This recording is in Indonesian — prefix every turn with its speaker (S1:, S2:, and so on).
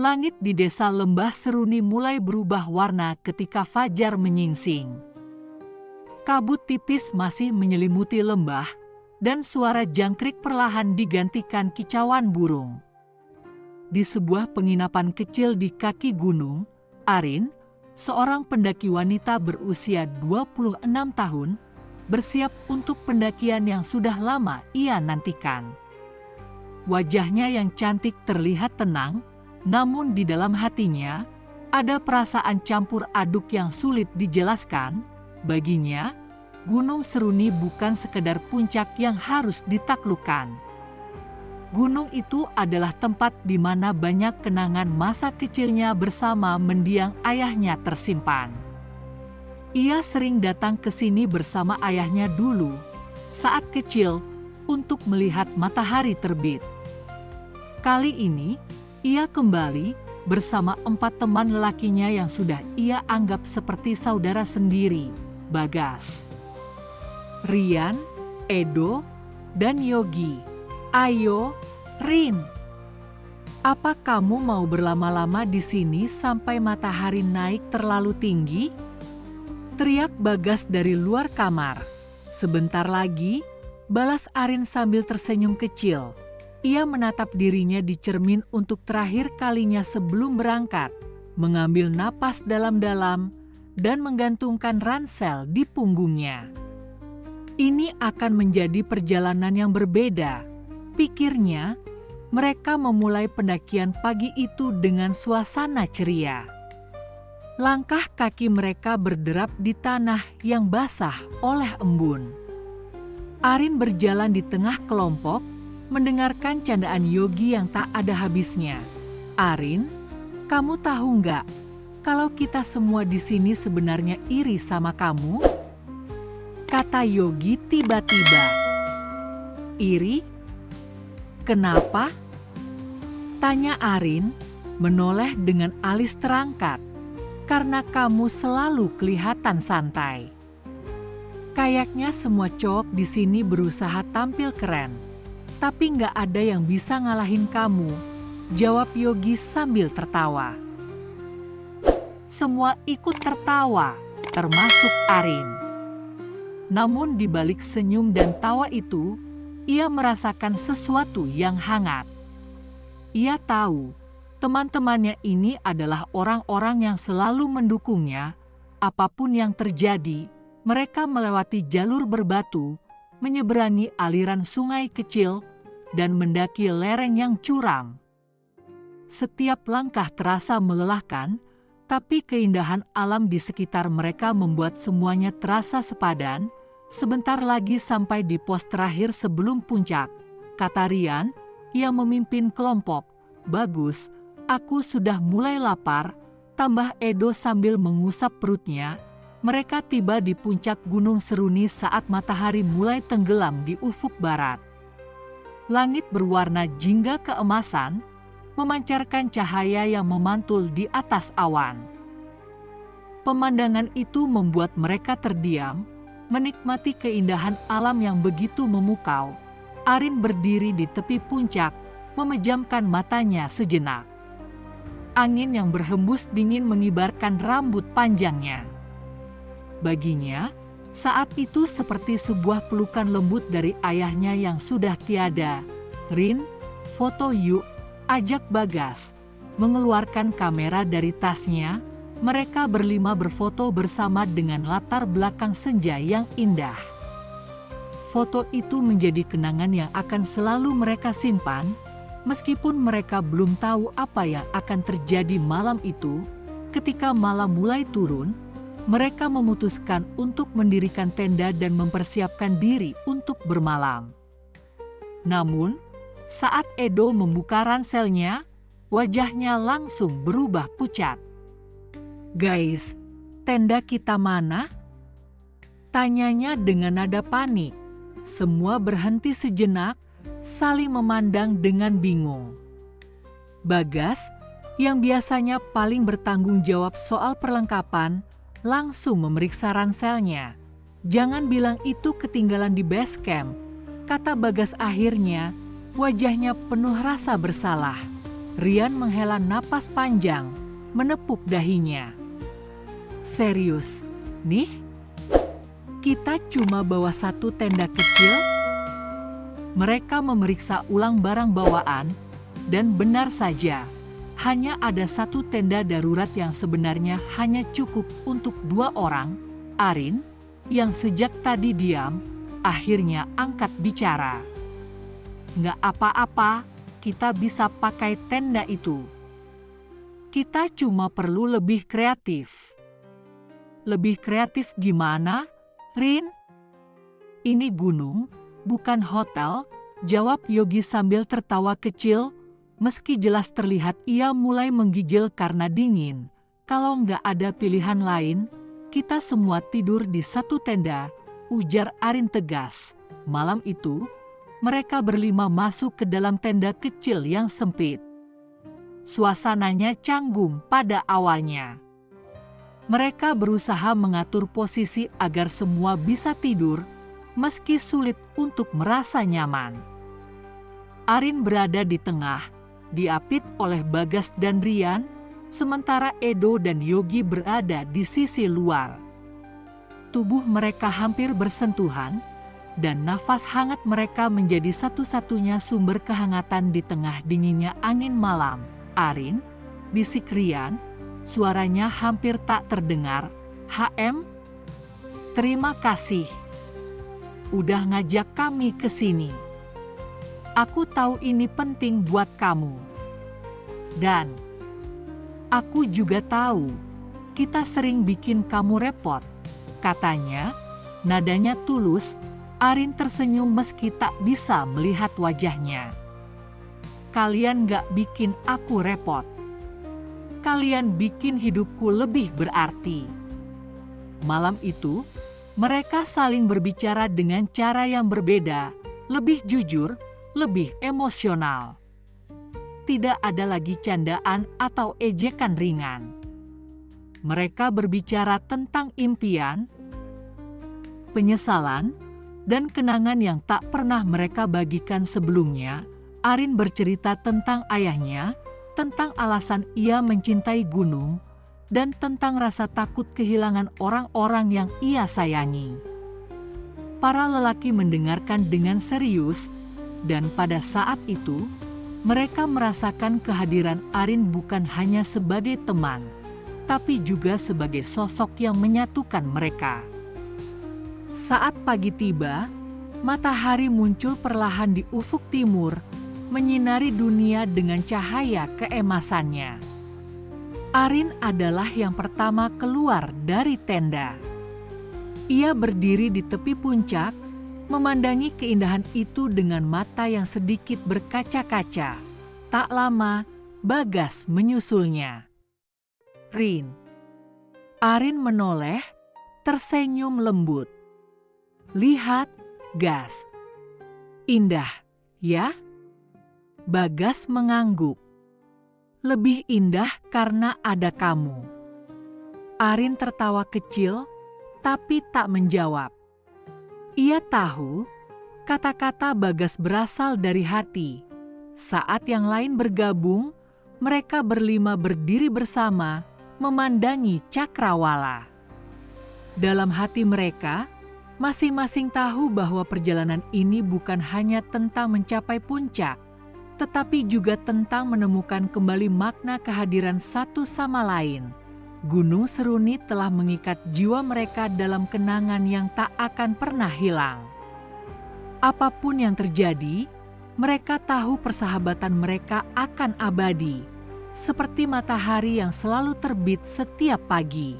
S1: Langit di desa Lembah Seruni mulai berubah warna ketika fajar menyingsing. Kabut tipis masih menyelimuti lembah, dan suara jangkrik perlahan digantikan kicauan burung. Di sebuah penginapan kecil di kaki gunung, Arin, seorang pendaki wanita berusia 26 tahun, bersiap untuk pendakian yang sudah lama ia nantikan. Wajahnya yang cantik terlihat tenang, namun di dalam hatinya ada perasaan campur aduk yang sulit dijelaskan. Baginya, Gunung Seruni bukan sekedar puncak yang harus ditaklukkan. Gunung itu adalah tempat di mana banyak kenangan masa kecilnya bersama mendiang ayahnya tersimpan. Ia sering datang ke sini bersama ayahnya dulu, saat kecil, untuk melihat matahari terbit. Kali ini, ia kembali bersama 4 teman lelakinya yang sudah ia anggap seperti saudara sendiri, Bagas, Rian, Edo, dan Yogi. Ayo, Rin. Apa kamu mau berlama-lama di sini sampai matahari naik terlalu tinggi? Teriak Bagas dari luar kamar. Sebentar lagi, balas Arin sambil tersenyum kecil. Ia menatap dirinya di cermin untuk terakhir kalinya sebelum berangkat, mengambil napas dalam-dalam, dan menggantungkan ransel di punggungnya. Ini akan menjadi perjalanan yang berbeda, pikirnya. Mereka memulai pendakian pagi itu dengan suasana ceria. Langkah kaki mereka berderap di tanah yang basah oleh embun. Arin berjalan di tengah kelompok, mendengarkan candaan Yogi yang tak ada habisnya. Arin, kamu tahu nggak kalau kita semua di sini sebenarnya iri sama kamu? Kata Yogi tiba-tiba. Iri? Kenapa? Tanya Arin, menoleh dengan alis terangkat. Karena kamu selalu kelihatan santai. Kayaknya semua cowok di sini berusaha tampil keren. Tapi nggak ada yang bisa ngalahin kamu, jawab Yogi sambil tertawa. Semua ikut tertawa, termasuk Arin. Namun di balik senyum dan tawa itu, ia merasakan sesuatu yang hangat. Ia tahu, teman-temannya ini adalah orang-orang yang selalu mendukungnya. Apapun yang terjadi, mereka melewati jalur berbatu, menyeberangi aliran sungai kecil, dan mendaki lereng yang curam. Setiap langkah terasa melelahkan, tapi keindahan alam di sekitar mereka membuat semuanya terasa sepadan. Sebentar lagi sampai di pos terakhir sebelum puncak, kata Rian yang memimpin kelompok. Bagus, aku sudah mulai lapar, tambah Edo sambil mengusap perutnya. Mereka tiba di puncak Gunung Seruni saat matahari mulai tenggelam di ufuk barat. Langit berwarna jingga keemasan, memancarkan cahaya yang memantul di atas awan. Pemandangan itu membuat mereka terdiam, menikmati keindahan alam yang begitu memukau. Arin berdiri di tepi puncak, memejamkan matanya sejenak. Angin yang berhembus dingin mengibarkan rambut panjangnya. Baginya, saat itu seperti sebuah pelukan lembut dari ayahnya yang sudah tiada. Rin, foto yuk, ajak Bagas. Mengeluarkan kamera dari tasnya, mereka berlima berfoto bersama dengan latar belakang senja yang indah. Foto itu menjadi kenangan yang akan selalu mereka simpan, meskipun mereka belum tahu apa yang akan terjadi malam itu. Ketika malam mulai turun, mereka memutuskan untuk mendirikan tenda dan mempersiapkan diri untuk bermalam. Namun, saat Edo membuka ranselnya, wajahnya langsung berubah pucat. "Guys, tenda kita mana?" tanyanya dengan nada panik. Semua berhenti sejenak, saling memandang dengan bingung. Bagas, yang biasanya paling bertanggung jawab soal perlengkapan, langsung memeriksa ranselnya. "Jangan bilang itu ketinggalan di base camp," kata Bagas akhirnya, wajahnya penuh rasa bersalah. Rian menghela napas panjang, menepuk dahinya. Serius, nih? Kita cuma bawa satu tenda kecil? Mereka memeriksa ulang barang bawaan, dan benar saja, hanya ada satu tenda darurat yang sebenarnya hanya cukup untuk 2 orang. Arin, yang sejak tadi diam, akhirnya angkat bicara. Nggak apa-apa, kita bisa pakai tenda itu. Kita cuma perlu lebih kreatif. Lebih kreatif gimana, Rin? Ini gunung, bukan hotel, jawab Yogi sambil tertawa kecil, meski jelas terlihat ia mulai menggigil karena dingin. Kalau nggak ada pilihan lain, kita semua tidur di satu tenda, ujar Arin tegas. Malam itu, mereka berlima masuk ke dalam tenda kecil yang sempit. Suasananya canggung pada awalnya. Mereka berusaha mengatur posisi agar semua bisa tidur, meski sulit untuk merasa nyaman. Arin berada di tengah, diapit oleh Bagas dan Rian, sementara Edo dan Yogi berada di sisi luar. Tubuh mereka hampir bersentuhan, dan nafas hangat mereka menjadi satu-satunya sumber kehangatan di tengah dinginnya angin malam. Arin, bisik Rian, suaranya hampir tak terdengar. HM, terima kasih. Udah ngajak kami ke sini. Aku tahu ini penting buat kamu. Dan aku juga tahu, kita sering bikin kamu repot. Katanya, nadanya tulus. Arin tersenyum meski tak bisa melihat wajahnya. Kalian gak bikin aku repot. Kalian bikin hidupku lebih berarti. Malam itu, mereka saling berbicara dengan cara yang berbeda, lebih jujur, lebih emosional. Tidak ada lagi candaan atau ejekan ringan. Mereka berbicara tentang impian, penyesalan, dan kenangan yang tak pernah mereka bagikan sebelumnya. Arin bercerita tentang ayahnya, tentang alasan ia mencintai gunung, dan tentang rasa takut kehilangan orang-orang yang ia sayangi. Para lelaki mendengarkan dengan serius, dan pada saat itu, mereka merasakan kehadiran Arin bukan hanya sebagai teman, tapi juga sebagai sosok yang menyatukan mereka. Saat pagi tiba, matahari muncul perlahan di ufuk timur, menyinari dunia dengan cahaya keemasannya. Arin adalah yang pertama keluar dari tenda. Ia berdiri di tepi puncak, memandangi keindahan itu dengan mata yang sedikit berkaca-kaca. Tak lama, Bagas menyusulnya. Rin. Arin menoleh, tersenyum lembut. Lihat, Gas. Indah, ya? Bagas mengangguk. Lebih indah karena ada kamu. Arin tertawa kecil, tapi tak menjawab. Ia tahu, kata-kata Bagas berasal dari hati. Saat yang lain bergabung, mereka berlima berdiri bersama, memandangi cakrawala. Dalam hati mereka, masing-masing tahu bahwa perjalanan ini bukan hanya tentang mencapai puncak, tetapi juga tentang menemukan kembali makna kehadiran satu sama lain. Gunung Seruni telah mengikat jiwa mereka dalam kenangan yang tak akan pernah hilang. Apapun yang terjadi, mereka tahu persahabatan mereka akan abadi, seperti matahari yang selalu terbit setiap pagi.